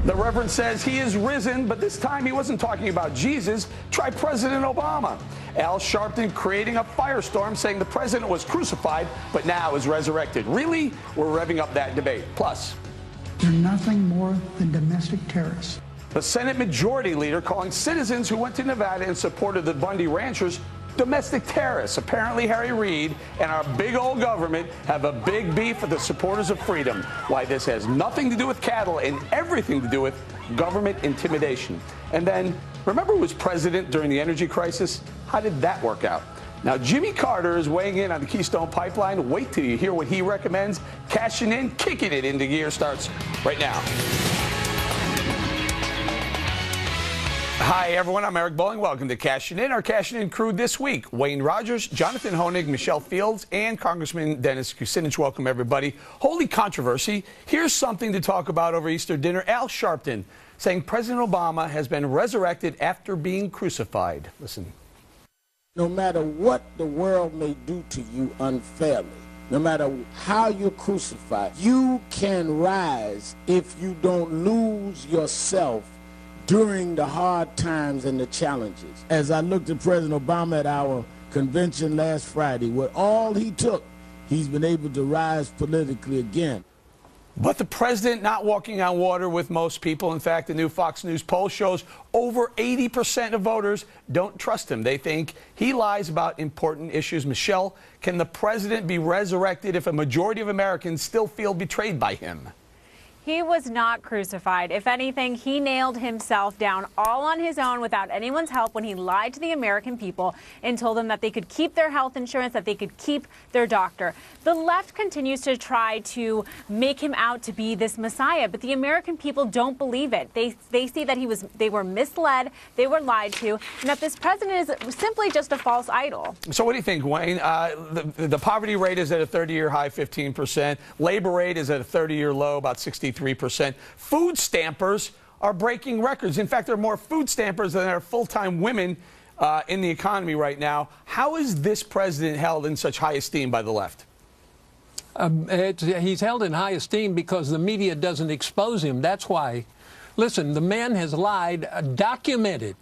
The Reverend says he is risen, but this time he wasn't talking about Jesus. Try President Obama. Al Sharpton creating a firestorm, saying the president was crucified, but now is resurrected. Really? We're revving up that debate. Plus, they're nothing more than domestic terrorists. The Senate Majority Leader calling citizens who went to Nevada in support of the Bundy ranchers domestic terrorists. Apparently, Harry Reid and our big old government have a big beef with the supporters of freedom. Why this has nothing to do with cattle and everything to do with government intimidation. And then, remember who was president during the energy crisis? How did that work out? Now, Jimmy Carter is weighing in on the Keystone Pipeline. Wait till you hear what he recommends. Cashing in, kicking it into gear starts right now. Hi, everyone. I'm Eric Bowling. Welcome to Cashin' In. Our Cashin' In crew this week: Wayne Rogers, Jonathan Hoenig, Michelle Fields, and Congressman Dennis Kucinich. Welcome, everybody. Holy controversy. Here's something to talk about over Easter dinner. Al Sharpton saying President Obama has been resurrected after being crucified. Listen. No matter what the world may do to you unfairly, no matter how you're crucified, you can rise if you don't lose yourself during the hard times and the challenges. As I looked at President Obama at our convention last Friday, with all he took, he's been able to rise politically again. But the president not walking on water with most people. In fact, the new Fox News poll shows over 80% of voters don't trust him. They think he lies about important issues. Michelle, can the president be resurrected if a majority of Americans still feel betrayed by him? He was not crucified. If anything, he nailed himself down all on his own without anyone's help when he lied to the American people and told them that they could keep their health insurance, that they could keep their doctor. The left continues to try to make him out to be this messiah, but the American people don't believe it. They see that they were misled, they were lied to, and that this president is simply just a false idol. So what do you think, Wayne? The poverty rate is at a 30-year high, 15%. Labor rate is at a 30-year low, about 63%. Food stampers are breaking records. In fact, there are more food stampers than there are full-time women in the economy right now. How is this president held in such high esteem by the left? He's held in high esteem because the media doesn't expose him. That's why. Listen, the man has lied, documented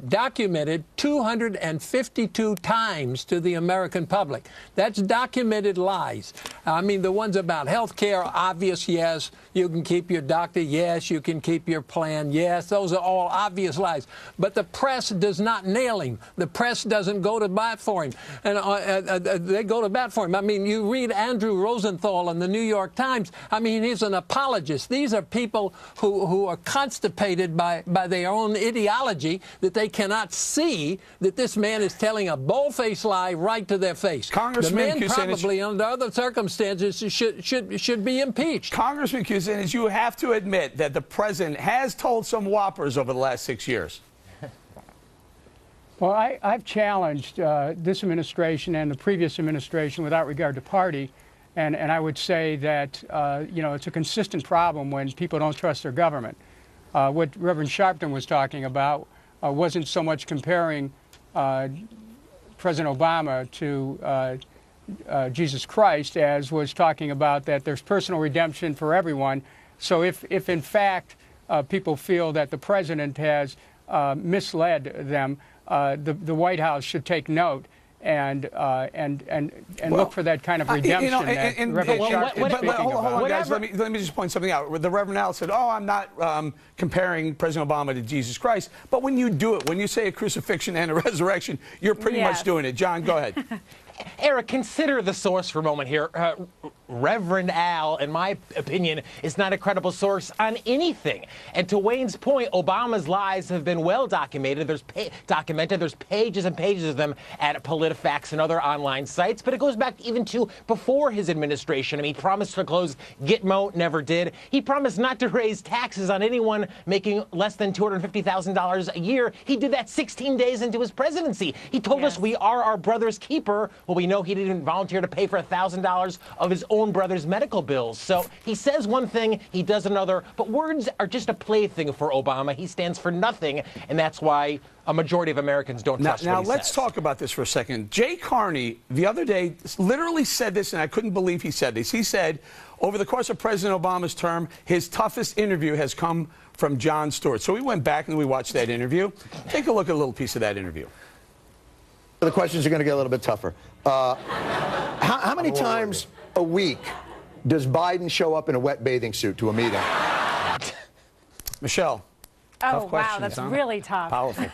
252 times to the American public. That's documented lies. I mean, the ones about health care, obvious, yes. You can keep your doctor, yes. You can keep your plan, yes. Those are all obvious lies. But the press does not nail him. The press doesn't go to bat for him. And they go to bat for him. I mean, you read Andrew Rosenthal in the New York Times. I mean, he's an apologist. These are people who are constipated by their own ideology, that they cannot see that this man is telling a bold-faced lie right to their face. Congressman the man Kucinich, probably, under other circumstances, should be impeached. Congressman Kucinich, you have to admit that the president has told some whoppers over the last 6 years. Well, I've challenged this administration and the previous administration without regard to party, and I would say that it's a consistent problem when people don't trust their government. What Reverend Sharpton was talking about wasn't so much comparing President Obama to Jesus Christ as was talking about that there's personal redemption for everyone. So if in fact people feel that the president has misled them, the White House should take note and look for that kind of redemption. Hold on, guys. Let me just point something out. The Reverend Al said, "Oh, I'm not comparing President Obama to Jesus Christ." But when you do it, when you say a crucifixion and a resurrection, you're pretty much doing it. John, go ahead. Eric, consider the source for a moment here. Reverend Al, in my opinion, is not a credible source on anything. And to Wayne's point, Obama's lies have been well documented. There's pages and pages of them at PolitiFact and other online sites. But it goes back even to before his administration. I mean, he promised to close Gitmo, never did. He promised not to raise taxes on anyone making less than $250,000 a year. He did that 16 days into his presidency. He told us we are our brother's keeper. Well, we know he didn't volunteer to pay for $1,000 of his own own brother's medical bills. So he says one thing, he does another, but words are just a plaything for Obama. He stands for nothing, and that's why a majority of Americans don't trust what he says. Now, let's talk about this for a second. Jay Carney, the other day, literally said this, and I couldn't believe he said this. He said, over the course of President Obama's term, his toughest interview has come from Jon Stewart. So we went back and we watched that interview. Take a look at a little piece of that interview. The questions are going to get a little bit tougher. How many times a week does Biden show up in a wet bathing suit to a meeting? Michelle. Oh, wow, that's really tough. Powerful.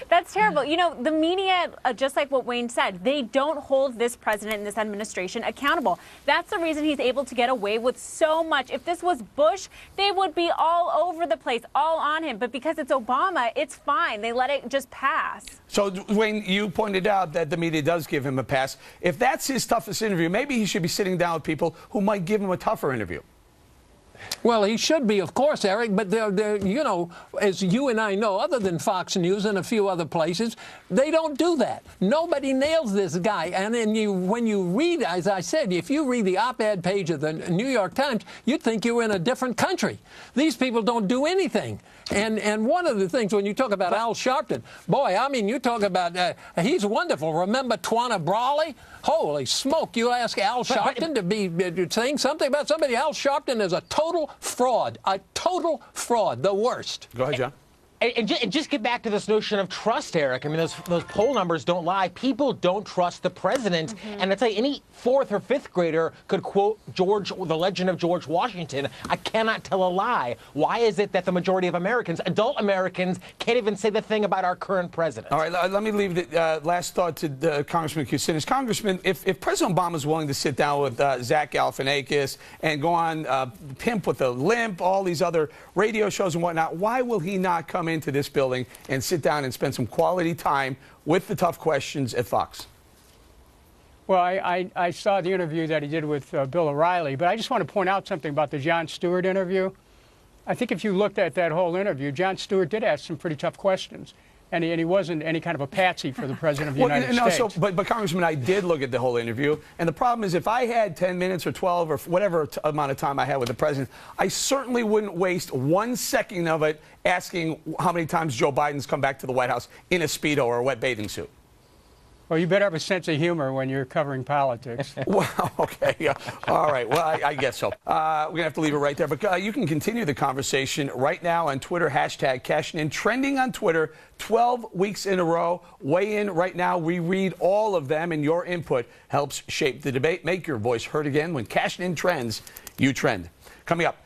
That's terrible. You know, the media, just like what Wayne said, they don't hold this president and this administration accountable. That's the reason he's able to get away with so much. If this was Bush, they would be all over the place, all on him. But because it's Obama, it's fine. They let it just pass. So, Wayne, you pointed out that the media does give him a pass. If that's his toughest interview, maybe he should be sitting down with people who might give him a tougher interview. Well, he should be, of course, Eric, but you know, as you and I know, other than Fox News and a few other places, they don't do that. Nobody nails this guy. And then when you read, as I said, if you read the op-ed page of the New York Times, you'd think you were in a different country. These people don't do anything. And one of the things, when you talk about Al Sharpton, boy, I mean, you talk about, he's wonderful. Remember Twana Brawley? Holy smoke, you ask Al Sharpton to be saying something about somebody. Al Sharpton is a total fraud, the worst. Go ahead, John. And just get back to this notion of trust, Eric. I mean, those poll numbers don't lie. People don't trust the president. And I tell you, any fourth or fifth grader could quote the legend of George Washington. I cannot tell a lie. Why is it that the majority of Americans, adult Americans, can't even say the thing about our current president? All right, let me leave the last thought to Congressman Kucinich. Congressman, if President Obama is willing to sit down with Zach Galifianakis and go on Pimp with a Limp, all these other radio shows and whatnot, why will he not come into this building and sit down and spend some quality time with the tough questions at Fox? Well, I saw the interview that he did with Bill O'Reilly, but I just want to point out something about the Jon Stewart interview. I think if you looked at that whole interview, Jon Stewart did ask some pretty tough questions. And he wasn't any kind of a patsy for the President of the United States. But Congressman, I did look at the whole interview. And the problem is if I had 10 minutes or 12 or whatever amount of time I had with the President, I certainly wouldn't waste 1 second of it asking how many times Joe Biden's come back to the White House in a Speedo or a wet bathing suit. Well, you better have a sense of humor when you're covering politics. Well, okay. Yeah. All right. Well, I guess so. We're going to have to leave it right there. But you can continue the conversation right now on Twitter, hashtag Cashin, trending on Twitter 12 weeks in a row. Weigh in right now. We read all of them, and your input helps shape the debate. Make your voice heard again. When Cashin trends, you trend. Coming up.